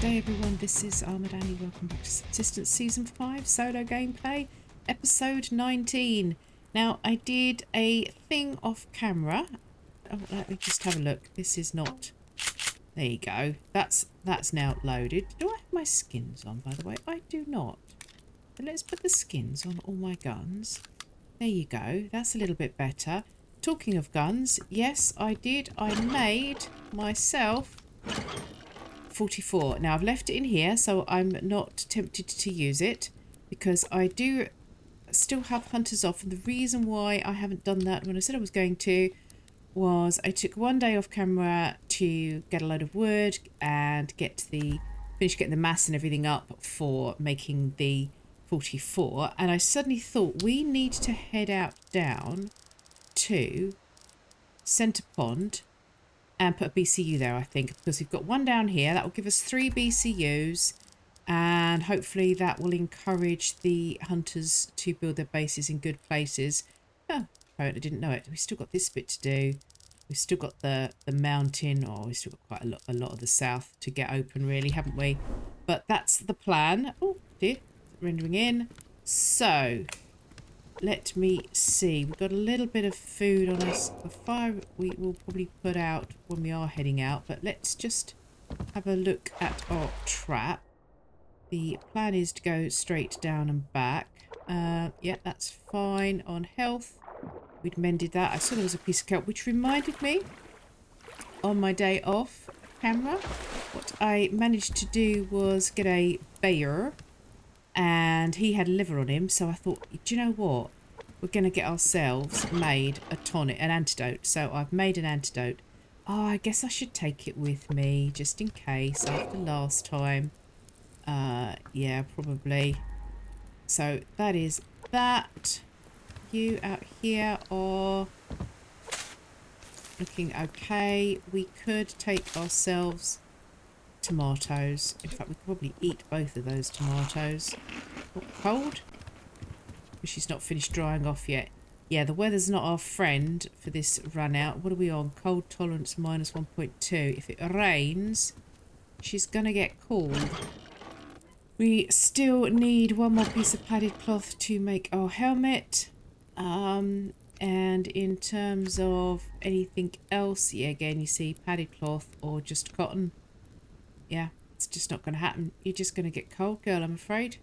day everyone, this is Armadani. Welcome back to Subsistence Season 5 solo gameplay, episode 19. Now I did a thing off camera. Oh, let me just have a look. This is not... There you go. That's now loaded. Do I have my skins on, by the way? I do not. So let's put the skins on all my guns. There you go. That's a little bit better. Talking of guns, yes, I did. I made myself 44. Now I've left it in here so I'm not tempted to use it because I do still have hunters off, and the reason why I haven't done that when I said I was going to was I took one day off camera to get a load of wood and finish getting the mass and everything up for making the 44, and I suddenly thought we need to head out down to Centre Pond and put a BCU there, I think, because we've got one down here. That will give us 3 BCUs, and hopefully that will encourage the hunters to build their bases in good places. Oh, apparently I didn't know it. We've still got this bit to do. We've still got the mountain, or we've still got quite a lot of the south to get open, really, haven't we? But that's the plan. Oh, dear. Rendering in. So... let me see. We've got a little bit of food on us. The fire we will probably put out when we are heading out. But let's just have a look at our trap. The plan is to go straight down and back. Yeah, that's fine. On health, we'd mended that. I saw there was a piece of kelp, which reminded me on my day off camera. What I managed to do was get a bear. And he had liver on him, so I thought, do you know what? We're going to get ourselves made a tonic, an antidote. So I've made an antidote. Oh, I guess I should take it with me, just in case, after last time. Yeah, probably. So that is that. You out here are looking okay. We could take ourselves... tomatoes. In fact, we could probably eat both of those tomatoes. Oh, cold? She's not finished drying off yet. Yeah, the weather's not our friend for this run out. What are we on? Cold tolerance minus 1.2. If it rains, she's gonna get cold. We still need one more piece of padded cloth to make our helmet. And in terms of anything else, yeah, again, you see padded cloth or just cotton. Yeah, it's just not going to happen. You're just going to get cold, girl, I'm afraid.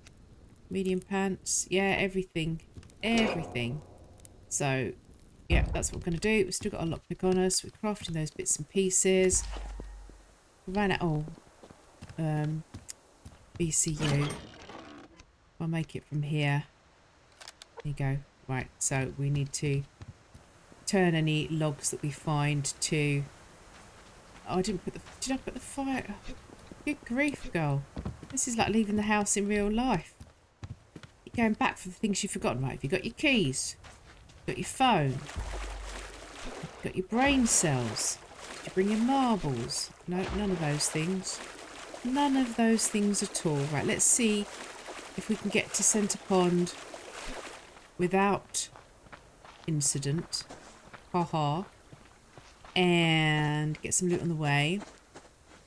Medium pants. Yeah, everything. Everything. So, yeah, that's what we're going to do. We've still got a lockpick on us. We're crafting those bits and pieces. We ran out. Oh, BCU. I'll make it from here. There you go. Right, so we need to turn any logs that we find to... Oh, I didn't put the... Did I put the fire... Oh. Good grief, girl. This is like leaving the house in real life. You're going back for the things you've forgotten, right? Have you got your keys? Got your phone? Got your brain cells? Did you bring your marbles? No, none of those things. None of those things at all. Right, let's see if we can get to Centre Pond without incident. Ha-ha. And get some loot on the way.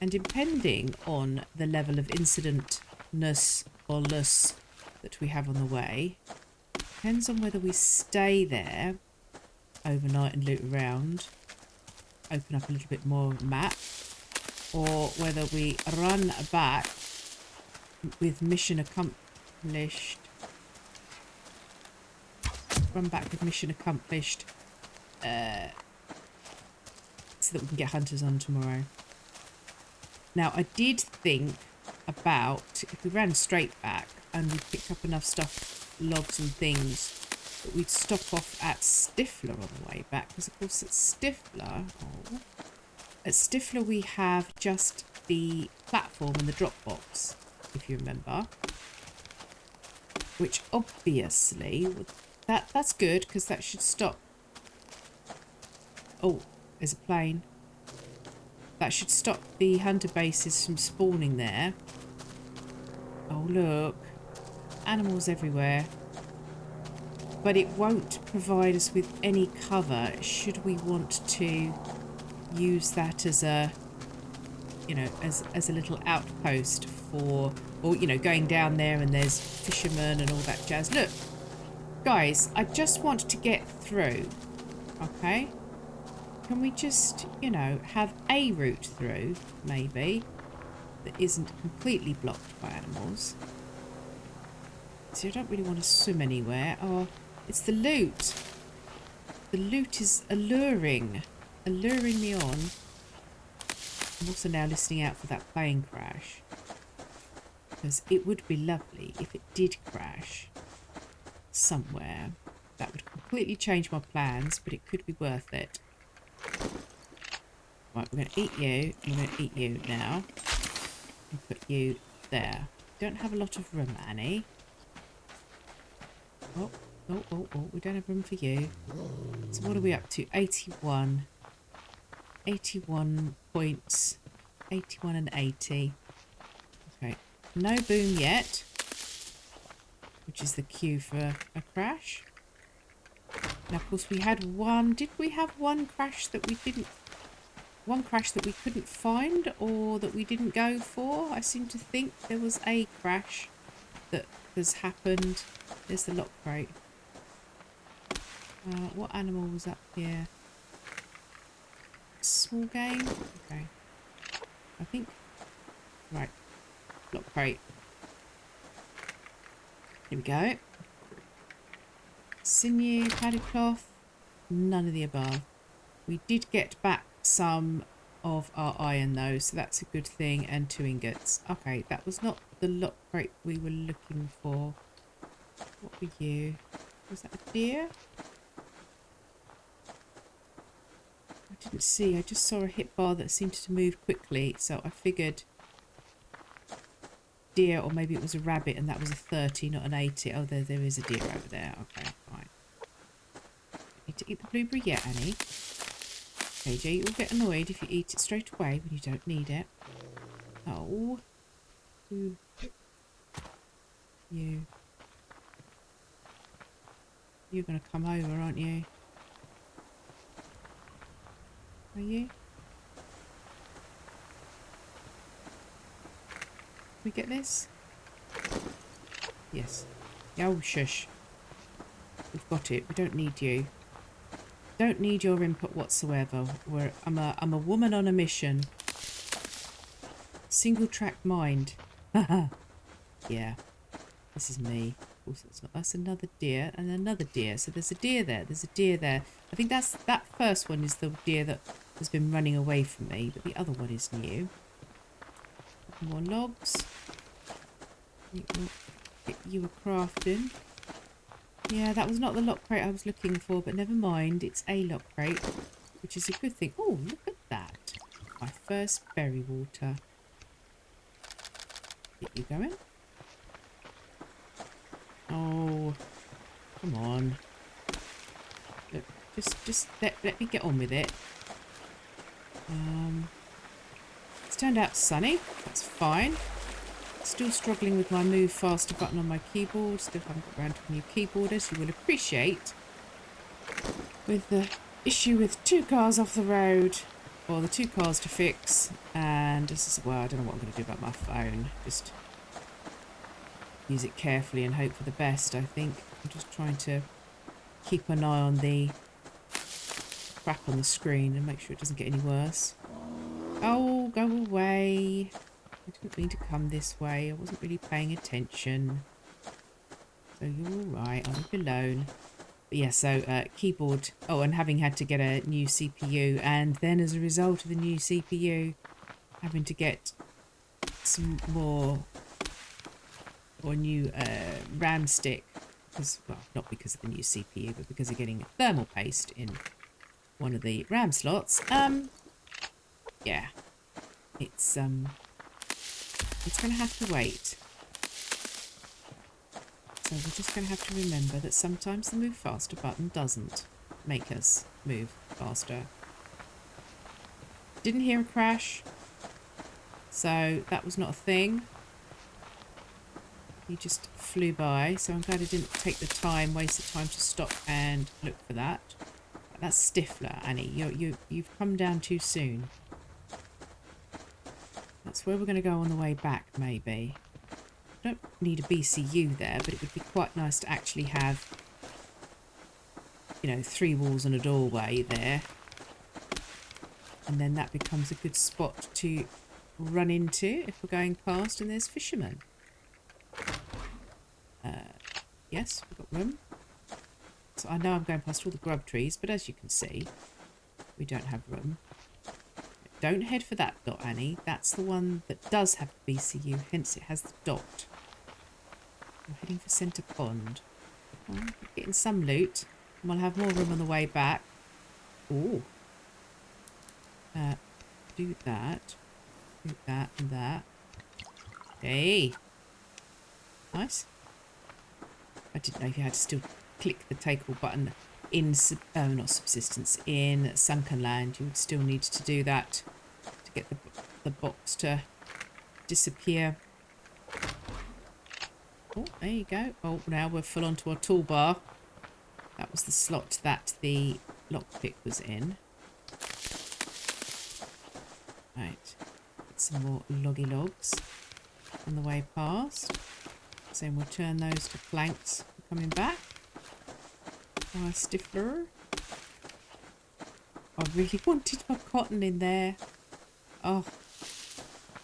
And depending on the level of incidentness or less that we have on the way, depends on whether we stay there overnight and loot around, open up a little bit more map, or whether we run back with mission accomplished. Run back with mission accomplished so that we can get hunters on tomorrow. Now, I did think about if we ran straight back and we picked up enough stuff, logs and things, that we'd stop off at Stifler on the way back. Because, of course, at Stifler we have just the platform and the drop box, if you remember. Which, obviously, that's good because that should stop... Oh, there's a plane. That should stop the hunter bases from spawning there. Oh, look. Animals everywhere. But it won't provide us with any cover should we want to use that as a you know, as a little outpost for, or, you know, going down there and there's fishermen and all that jazz. Look, guys, I just want to get through, okay? Can we just, you know, have a route through, maybe, that isn't completely blocked by animals? So I don't really want to swim anywhere. Oh, it's the loot. The loot is alluring me on. I'm also now listening out for that plane crash, because it would be lovely if it did crash somewhere. That would completely change my plans, but it could be worth it. Right, we're going to eat you. I'm going to eat you now. And put you there. Don't have a lot of room, Annie. Oh, we don't have room for you. So what are we up to? 81. 81 points. 81 and 80. Okay. No boom yet. Which is the cue for a crash. Now, of course, we had one... Did we have one crash that we didn't... One crash that we couldn't find or that we didn't go for? I seem to think there was a crash that has happened. There's the lock crate. What animal was up here? Small game? Okay. I think... Right. Lock crate. Here we go. Sinew, padded cloth. None of the above. We did get back some of our iron though, so that's a good thing, and 2 ingots. Okay, that was not the lock crate we were looking for. What were you? Was that a deer? I didn't see. I just saw a hit bar that seemed to move quickly, so I figured deer, or maybe it was a rabbit, and that was a 30, not an 80. Oh, there is a deer over there. Okay, fine. Need to eat the blueberry yet, Annie? KJ, you'll get annoyed if you eat it straight away when you don't need it. Oh. Ooh. You. You're going to come over, aren't you? Are you? Can we get this? Yes. Oh, shush. We've got it. We don't need you. Don't need your input whatsoever. I'm a woman on a mission. Single track mind. Yeah. This is me. Also, that's another deer and another deer. So there's a deer there. There's a deer there. I think that first one is the deer that has been running away from me, but the other one is new. More logs. Get you a crafting. Yeah, that was not the lock crate I was looking for, but never mind. It's a lock crate, which is a good thing. Oh, look at that. My first berry water. Get you going. Oh, come on. Look, just let me get on with it. It's turned out sunny. That's fine. Still struggling with my move faster button on my keyboard. Still haven't got around to a new keyboard, as you will appreciate. With the issue with 2 cars off the road, or the 2 cars to fix, and this is, well, I don't know what I'm going to do about my phone. Just use it carefully and hope for the best, I think. I'm just trying to keep an eye on the crap on the screen and make sure it doesn't get any worse. Oh, go away. I didn't mean to come this way. I wasn't really paying attention. So you're alright. I'll leave you alone. But yeah, so keyboard. Oh, and having had to get a new CPU, and then as a result of the new CPU, having to get some more or new RAM stick. Because, well, not because of the new CPU, but because of getting thermal paste in one of the RAM slots. Yeah. It's going to have to wait. So we're just going to have to remember that sometimes the move faster button doesn't make us move faster. Didn't hear a crash, so that was not a thing. He just flew by, so I'm glad I didn't take the time, waste the time to stop and look for that. That's Stifler, Annie. You've come down too soon. That's where we're going to go on the way back, maybe. I don't need a BCU there, but it would be quite nice to actually have, you know, 3 walls and a doorway there. And then that becomes a good spot to run into if we're going past and there's fishermen. Yes, we've got room. So I know I'm going past all the grub trees, but as you can see, we don't have room. Don't head for that dot, Annie. That's the one that does have the BCU, hence it has the dot. We're heading for Centre Pond. Oh, getting some loot, and we'll have more room on the way back. Ooh. Do that, and that. Hey. Nice. I didn't know if you had to still click the take all button in, not Subsistence, in Sunken Land. You would still need to do that to get the box to disappear. Oh, there you go. Oh, now we're full onto our toolbar. That was the slot that the lockpick was in. Right. Get some more loggy logs on the way past. So we'll turn those to planks for coming back. Our stifler. I really wanted my cotton in there. Oh.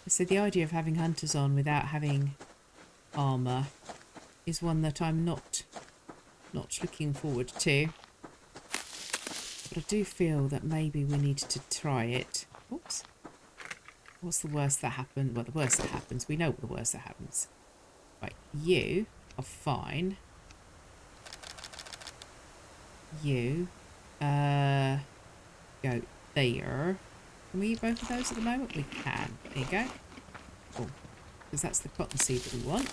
So the idea of having hunters on without having armour is one that I'm not looking forward to. But I do feel that maybe we need to try it. Oops. What's the worst that happened? Well, the worst that happens. We know what the worst that happens. Right, you are fine. You go there. Can we eat both of those at the moment? We can. There you go. Cool. Because that's the cotton seed that we want.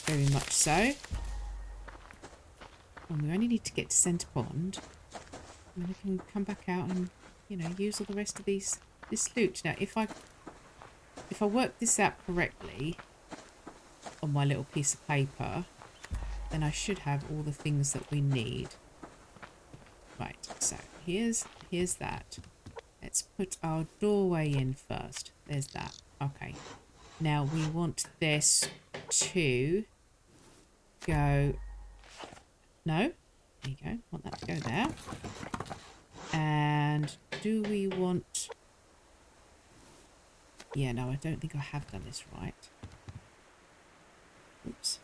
Very much so. And we only need to get to Centre Pond. And then we can come back out and, you know, use all the rest of this loot. Now, if I work this out correctly on my little piece of paper, then I should have all the things that we need. Right, so here's that. Let's put our doorway in first. There's that. Okay. Now we want this to go... No. There you go. Want that to go there. And do we want... Yeah, no, I don't think I have done this right. Oops.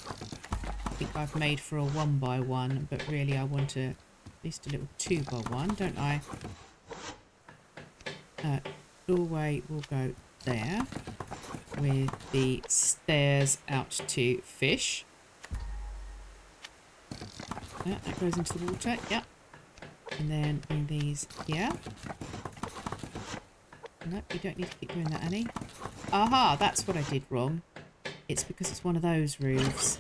I think I've made for a 1x1, but really I want at least a little 2x1, don't I? Doorway will go there with the stairs out to fish. Yeah, that goes into the water, yeah. And then bring these here. No, you don't need to keep doing that, Annie. Aha, that's what I did wrong. It's because it's one of those roofs.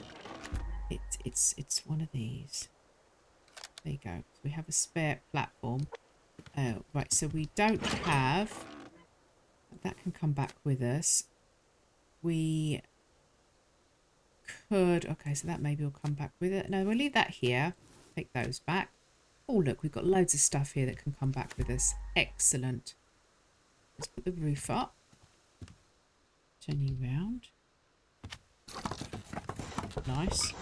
It's one of these. There you go. So we have a spare platform. Oh, right, so we don't have... That can come back with us. We could... Okay, so that maybe will come back with it. No, we'll leave that here. Take those back. Oh, look, we've got loads of stuff here that can come back with us. Excellent. Let's put the roof up. Turn you round. Nice.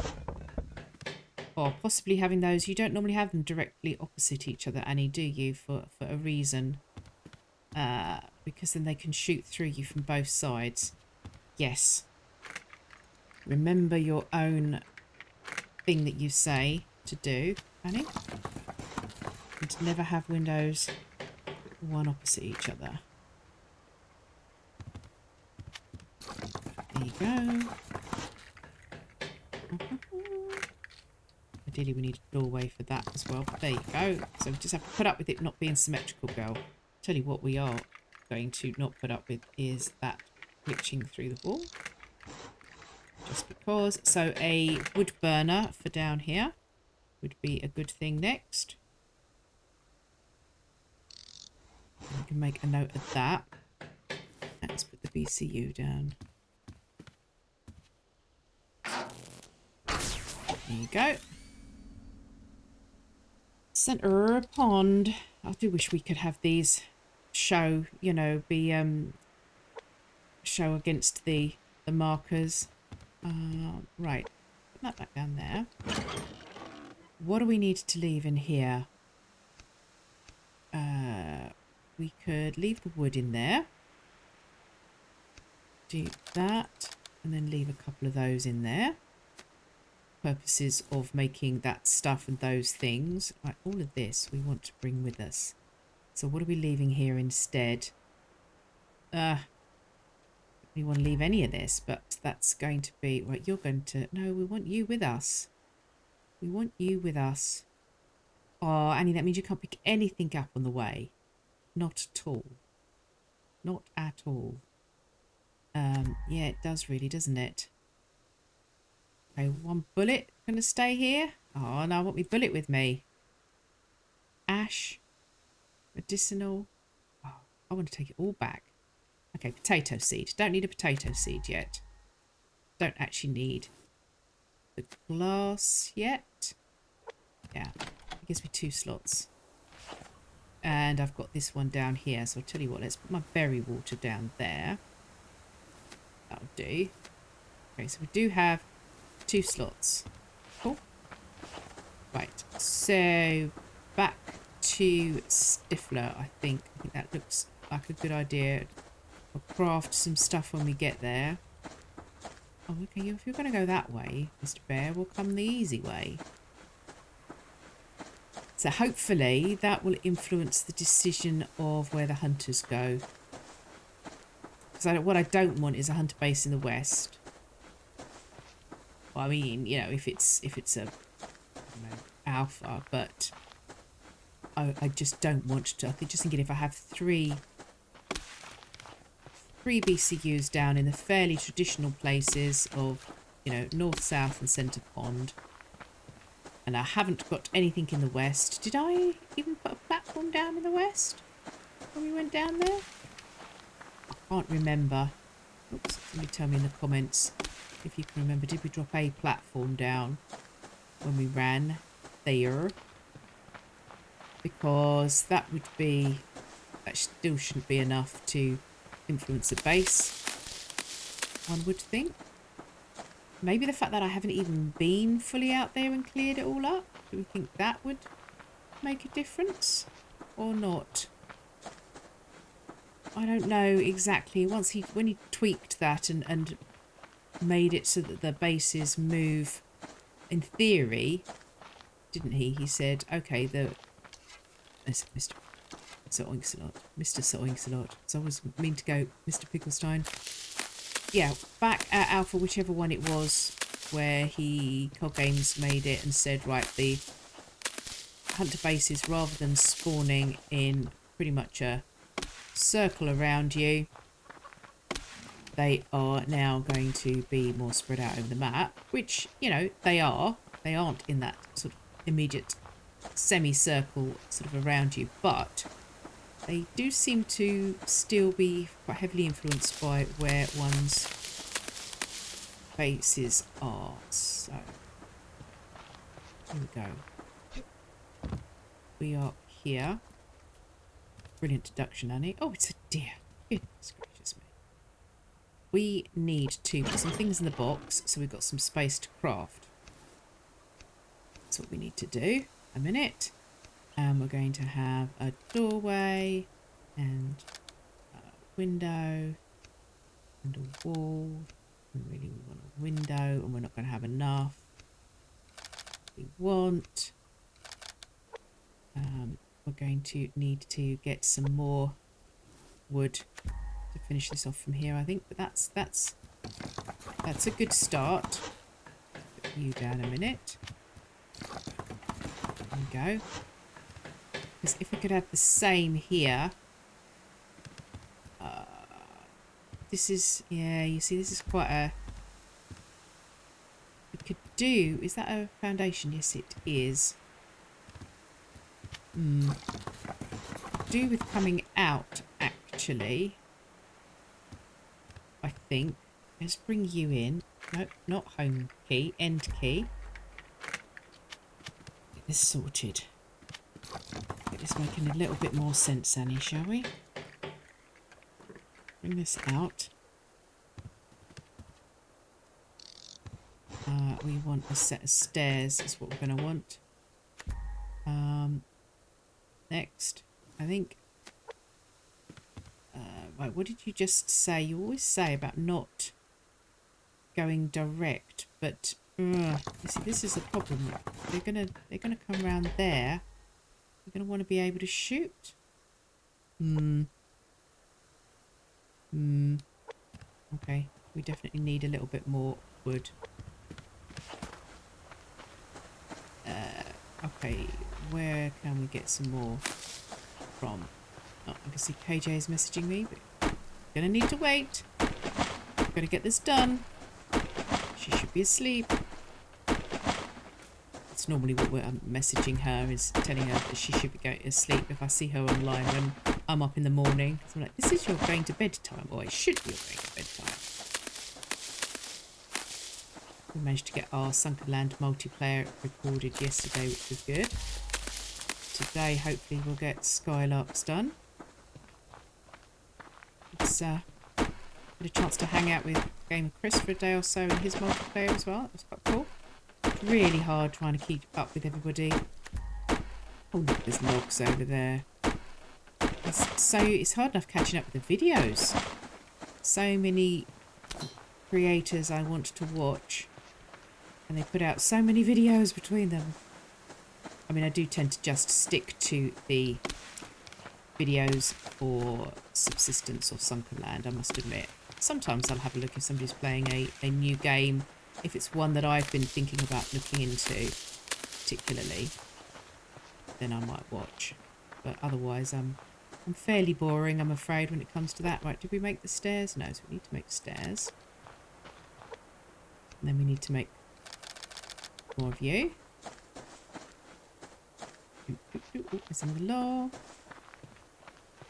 Or possibly having those. You don't normally have them directly opposite each other, Annie, do you? For a reason. Because then they can shoot through you from both sides. Yes. Remember your own thing that you say to do, Annie. And to never have windows one opposite each other. There you go. Ideally we need a doorway for that as well, but there you go. So we just have to put up with it not being symmetrical, girl. Tell you what we are going to not put up with is that glitching through the wall. Just because. So a wood burner for down here would be a good thing next. We can make a note of that. Let's put the BCU down. There you go. Centre pond. I do wish we could have these show, you know, be show against the markers. Right, put that back down there. What do we need to leave in here? We could leave the wood in there. Do that, and then leave a couple of those in there. Purposes of making that stuff and those things. Right, all of this we want to bring with us. So what are we leaving here instead? We want to leave any of this, but that's going to be... Right, you're going to... No, we want you with us. We want you with us. Oh, Annie, that means you can't pick anything up on the way. Not at all. Not at all. Yeah, it does really, doesn't it? Okay, one bullet going to stay here. Oh, no, I want my bullet with me. Ash. Medicinal. Oh, I want to take it all back. Okay, potato seed. Don't need a potato seed yet. Don't actually need the glass yet. Yeah, it gives me 2 slots. And I've got this one down here. So I'll tell you what, let's put my berry water down there. That'll do. Okay, so we do have 2 slots. Cool. Right, so back to Stifler, I think. I think that looks like a good idea. I'll craft some stuff when we get there. Oh, okay, if you're going to go that way, Mr. Bear, we'll come the easy way. So hopefully that will influence the decision of where the hunters go. Because what I don't want is a hunter base in the west. Well, I mean, you know, if it's a I don't know, alpha, but I just don't want to. I think just thinking if I have three BCUs down in the fairly traditional places of, you know, north, south and centre pond, and I haven't got anything in the west. Did I even put a platform down in the west when we went down there? I can't remember. Oops, somebody tell me in the comments if you can remember. Did we drop a platform down when we ran there? Because that would be... that still shouldn't be enough to influence the base, one would think. Maybe the fact that I haven't even been fully out there and cleared it all up. Do we think that would make a difference or not? I don't know exactly. When he tweaked that and made it so that the bases move in theory, didn't he? He said, okay, Mr. Soinks-a-lot. So I was mean to go Mr. Picklestein. Yeah, back at Alpha, whichever one it was, where Cog Games made it and said, right, the hunter bases, rather than spawning in pretty much a circle around you, they are now going to be more spread out over the map, which, you know, they are. They aren't in that sort of immediate semicircle sort of around you, but they do seem to still be quite heavily influenced by where one's bases are. So, here we go. We are here. Brilliant deduction, Annie. Oh, it's a deer. Goodness gracious me. We need to put some things in the box so we've got some space to craft. That's what we need to do. A minute. And we're going to have a doorway and a window and a wall. And really we want a window, and we're not going to have enough. We want... we're going to need to get some more wood to finish this off from here, I think. But that's a good start. Put you down a minute. There we go. Because if we could have the same here, this is, yeah, you see, this is quite a, we could do, is that a foundation? Yes, it is. Do with coming out, actually, I think. Let's bring you in. Nope, not home key, end key. Get this sorted. Get this making a little bit more sense, Annie, shall we? bring this out. We want a set of stairs is what we're going to want. Next, I think... right, what did you just say? You always say about not going direct, but you see, this is the problem. They're gonna come around there. You're gonna want to be able to shoot. Okay, we definitely need a little bit more wood. Okay, where can we get some more from? Oh, I can see KJ is messaging me, but I'm gonna need to wait. I'm gonna get this done. She should be asleep. It's normally what I'm messaging her, is telling her that she should be going to sleep if I see her online when I'm up in the morning. So I'm like, this is your going to bed time, or it should be your going to bed time. We managed to get our Sunken Land multiplayer recorded yesterday, which was good. Today, hopefully, we'll get Skylarks done. It's had a chance to hang out with Game of Chris for a day or so in his multiplayer as well. That was quite cool. It's really hard trying to keep up with everybody. Oh look, there's logs over there. It's hard enough catching up with the videos. So many creators I want to watch, and they put out so many videos between them. I mean, I do tend to just stick to the videos for Subsistence or Sunken Land, I must admit. Sometimes I'll have a look if somebody's playing a new game, if it's one that I've been thinking about looking into particularly, then I might watch. But otherwise, I'm fairly boring, I'm afraid, when it comes to that. Right, did we make the stairs? No, so we need to make stairs. And then we need to make more of you. There's another law.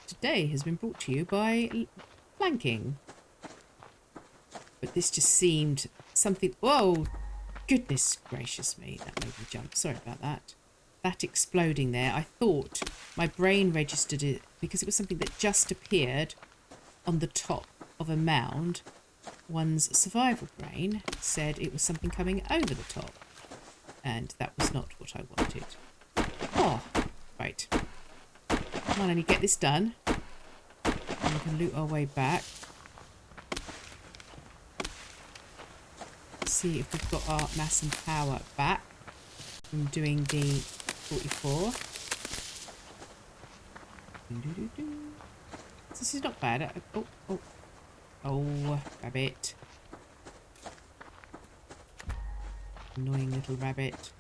Today has been brought to you by flanking. But this just seemed something... Whoa! Goodness gracious me, that made me jump. Sorry about that. That exploding there, I thought my brain registered it because it was something that just appeared on the top of a mound. One's survival brain said it was something coming over the top. And that was not what I wanted. Oh, right. Come on, Annie, get this done. And we can loot our way back. See if we've got our mass and power back from doing the 44. This is not bad. Oh, rabbit. Annoying little rabbit.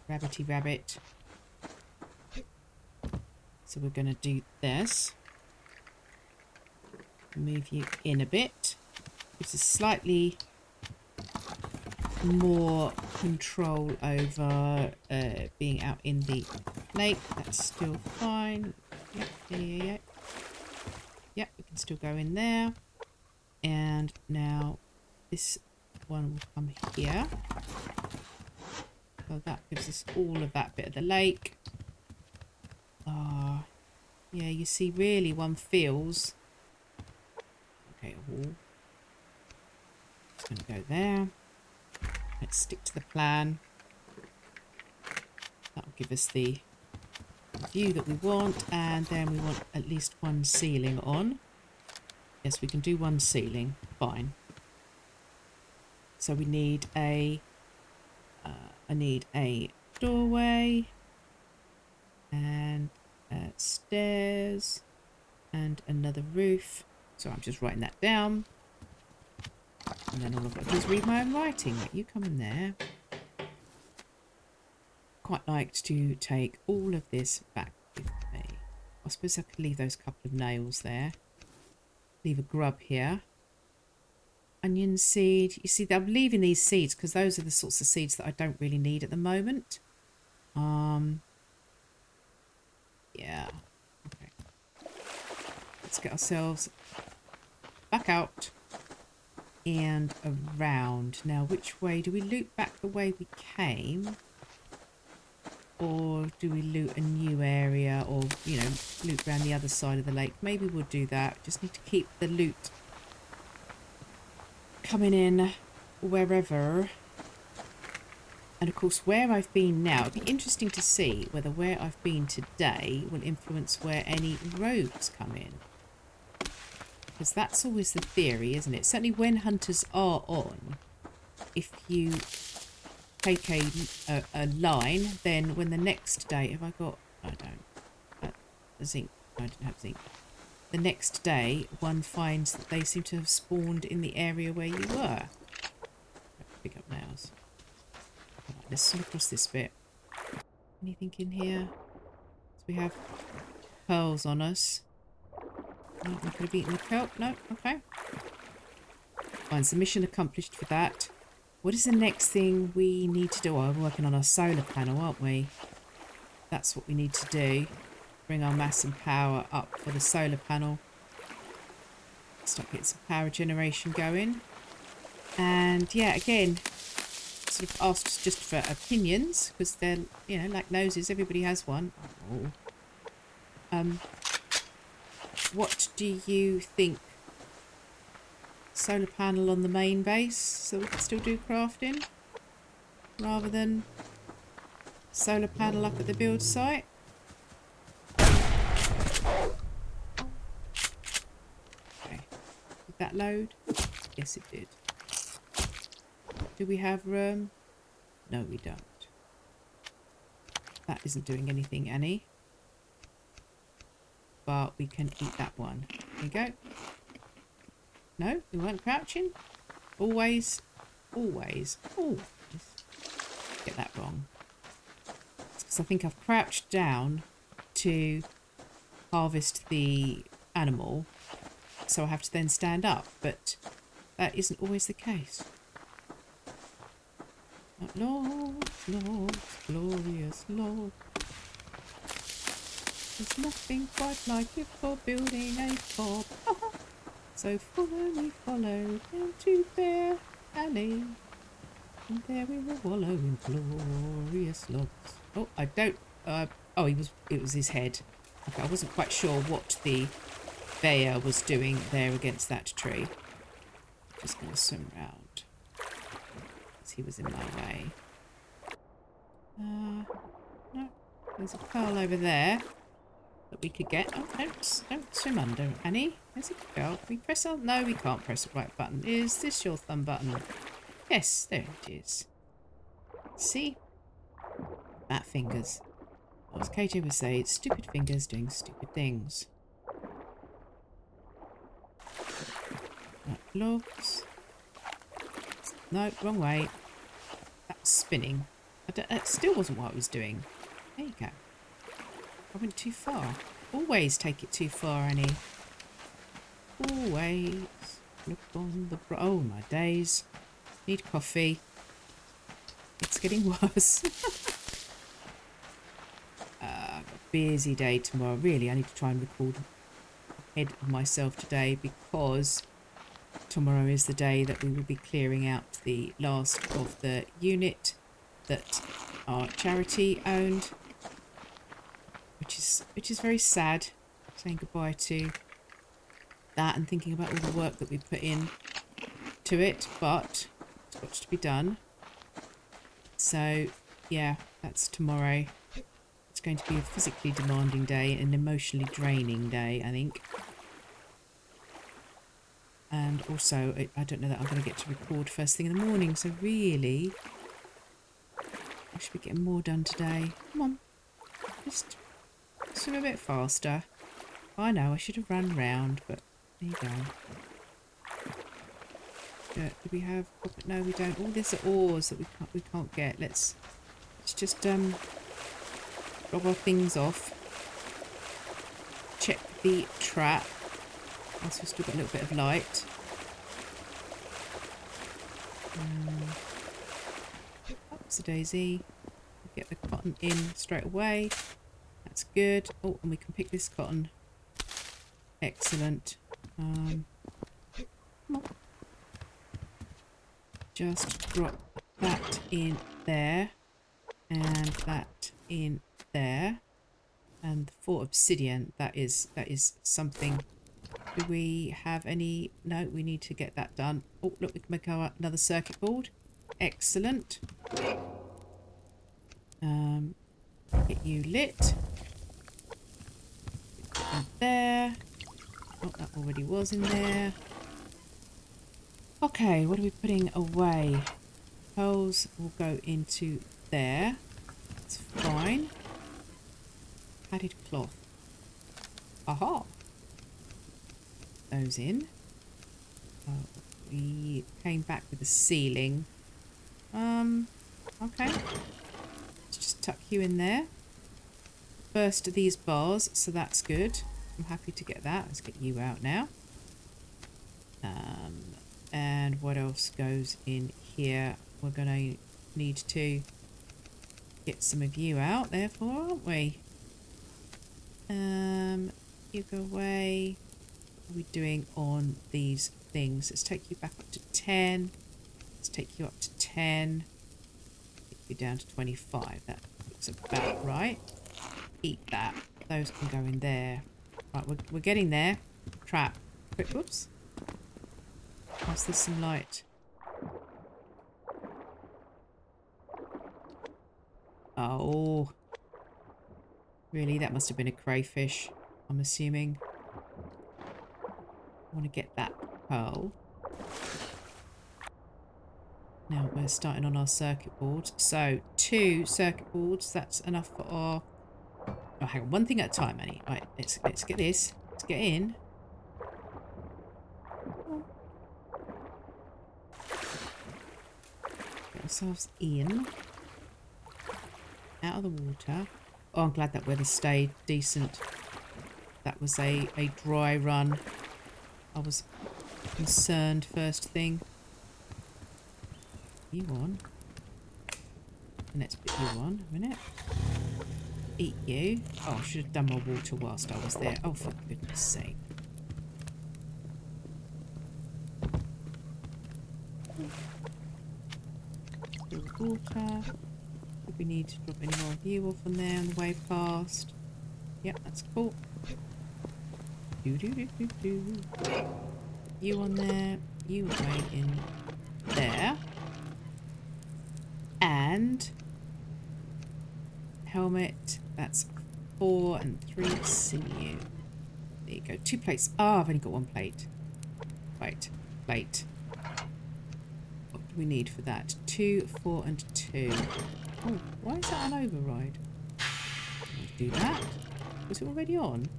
Rabbity rabbit. So we're going to do this. Move you in a bit. Gives us slightly more control over being out in the lake. That's still fine. Yeah. Yep, we can still go in there. And now this one will come here. So that gives us all of that bit of the lake. Yeah, you see, really one feels... Okay, a wall. It's going to go there. Let's stick to the plan. That'll give us the view that we want, and then we want at least one ceiling on. Yes, we can do one ceiling. Fine. So we need a... I need a doorway and stairs and another roof. So I'm just writing that down. And then all I've got to do is read my own writing. Right, you come in there. Quite like to take all of this back with me. I suppose I could leave those couple of nails there. Leave a grub here. Onion seed. You see, I'm leaving these seeds because those are the sorts of seeds that I don't really need at the moment. Yeah. Okay. Let's get ourselves back out and around. Now, which way do we loop back the way we came? Or do we loot a new area, or, you know, loot around the other side of the lake? Maybe we'll do that. Just need to keep the loot coming in wherever. And of course, where I've been now, it'd be interesting to see whether where I've been today will influence where any rogues come in. Because that's always the theory, isn't it? Certainly when hunters are on, if you take a line, then when the next day, have I got, I don't, zinc, I don't have zinc. The next day, one finds that they seem to have spawned in the area where you were. Pick up nails. Right, let's swim across this bit. Anything in here? So we have pearls on us. Oh, we could have eaten the kelp. No, okay. Fine, so mission accomplished for that. What is the next thing we need to do? Oh, we're working on our solar panel, aren't we? That's what we need to do. Bring our mass and power up for the solar panel. Start getting some power generation going. And yeah, again, sort of asked just for opinions, because they're, you know, like noses, everybody has one. Oh. What do you think? Solar panel on the main base, so we can still do crafting, rather than solar panel up at the build site. Okay, did that load? Yes, it did. Do we have room? No, we don't. That isn't doing anything, Annie. But we can eat that one. There you go. No, we weren't crouching. Always. Oh, get that wrong. Because I think I've crouched down to harvest the animal, so I have to then stand up. But that isn't always the case. Lord, Lord, glorious Lord. There's nothing quite like it for building a fort. So follow down to Bear Alley, and there we will wallow in glorious logs. Oh, I don't. Oh, it was his head. Okay, I wasn't quite sure what the bear was doing there against that tree. Just gonna swim round, because he was in my way. No, there's a pearl over there that we could get. Oh, don't swim under, Annie. Where's it go? We press on? No, we can't press the right button. Is this your thumb button? Yes, there it is. See? Fat fingers. As KJ would say, it's stupid fingers doing stupid things. Logs. No, wrong way. That's spinning. That still wasn't what I was doing. There you go. I went too far. Always take it too far, Annie. Always. Look on the... Oh, my days. Need coffee. It's getting worse. Got a busy day tomorrow. Really, I need to try and record ahead of myself today, because tomorrow is the day that we will be clearing out the last of the unit that our charity owned. Which is very sad, saying goodbye to that and thinking about all the work that we put in to it, but it's got to be done. So yeah, that's tomorrow. It's going to be a physically demanding day, an emotionally draining day, I think. And also, I don't know that I'm going to get to record first thing in the morning, so really I should be getting more done today. Come on, just swim a bit faster. I know I should have run round, but there you go. Do we have? No, we don't. Oh, there's the ores that we can't get. Let's just drop our things off. Check the trap. Whilst we've still got a little bit of light. That's a daisy. Get the cotton in straight away. That's good. Oh, and we can pick this cotton. Excellent. Come on. Just drop that in there. And that in there. And for obsidian, that is something. Do we have any? No, we need to get that done. Oh, look, we can make another circuit board. Excellent. Get you lit. In there. Oh, that already was in there. Okay, what are we putting away? Pearls will go into there. That's fine. Padded cloth. Aha! Those in. We came back with the ceiling. Okay. Let's just tuck you in there. First of these bars, so that's good. I'm happy to get that. Let's get you out now. And what else goes in here? We're going to need to get some of you out, therefore, aren't we? You go away. What are we doing on these things? Let's take you back up to 10. Let's take you up to 10. Take you down to 25. That looks about right. Eat that. Those can go in there. Right, we're getting there. Trap. Quick, whoops. Pass this some light. Oh. Really? That must have been a crayfish, I'm assuming. I want to get that pearl. Now we're starting on our circuit board. So 2 circuit boards, that's enough for our... Oh, hang on, one thing at a time, Annie. Right, let's get this. Let's get in. Get ourselves in. Out of the water. Oh, I'm glad that weather stayed decent. That was a dry run. I was concerned first thing. You on. And let's put you on a minute. Eat you. Oh, I should have done my water whilst I was there. Oh, for goodness sake. Fill water. If we need to drop any more of you off on there on the way past. Yep, that's cool. You on there. You away in there. And helmet. That's 4 and 3 sinew. There you go. 2 plates. Oh, I've only got 1 plate. Right. Plate. What do we need for that? 2, 4 and 2. Oh, why is that on override? Do that. Was it already on?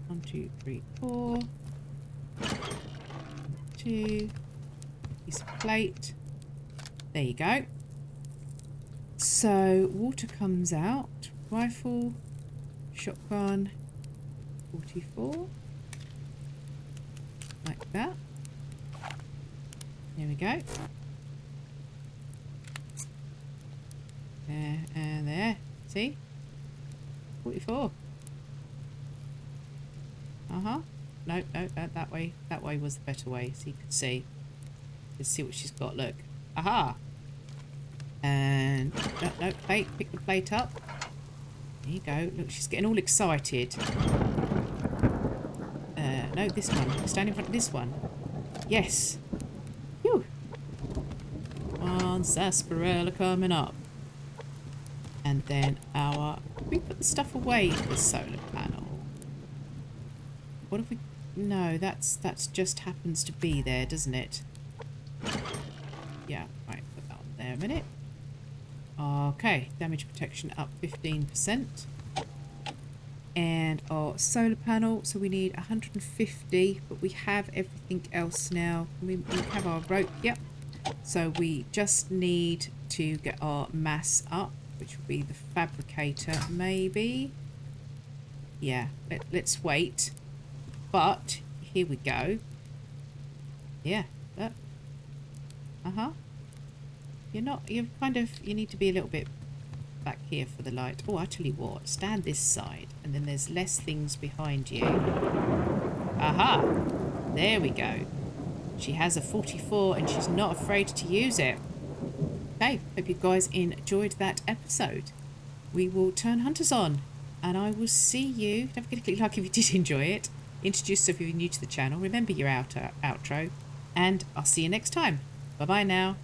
1, 2, 3, 4. 2. Piece of plate. There you go. So water comes out. Rifle, shotgun, 44. Like that. There we go. There and there. See? 44. No, that way. That way was the better way, so you could see. Let's see what she's got. Look. Aha! And no, plate. Pick the plate up. There you go. Look, she's getting all excited. No, this one. Stand in front of this one. Yes. Phew. One sarsaparilla coming up. And then we put the stuff away for the solar panel. What if we... No, that's just happens to be there, doesn't it? Yeah, right, put that on there a minute. Okay, damage protection up 15%. And our solar panel, so we need 150, but we have everything else now. We have our rope, yep. So we just need to get our mass up, which will be the fabricator, maybe. Yeah, let's wait. But here we go. Yeah, look. You need to be a little bit back here for the light. Oh, I tell you what, stand this side, and then there's less things behind you. Aha! There we go. She has a 44, and she's not afraid to use it. Okay, hope you guys enjoyed that episode. We will turn hunters on, and I will see you. Don't forget to click like if you did enjoy it. Introduce yourself if you're new to the channel. Remember your outro, and I'll see you next time. Bye bye now.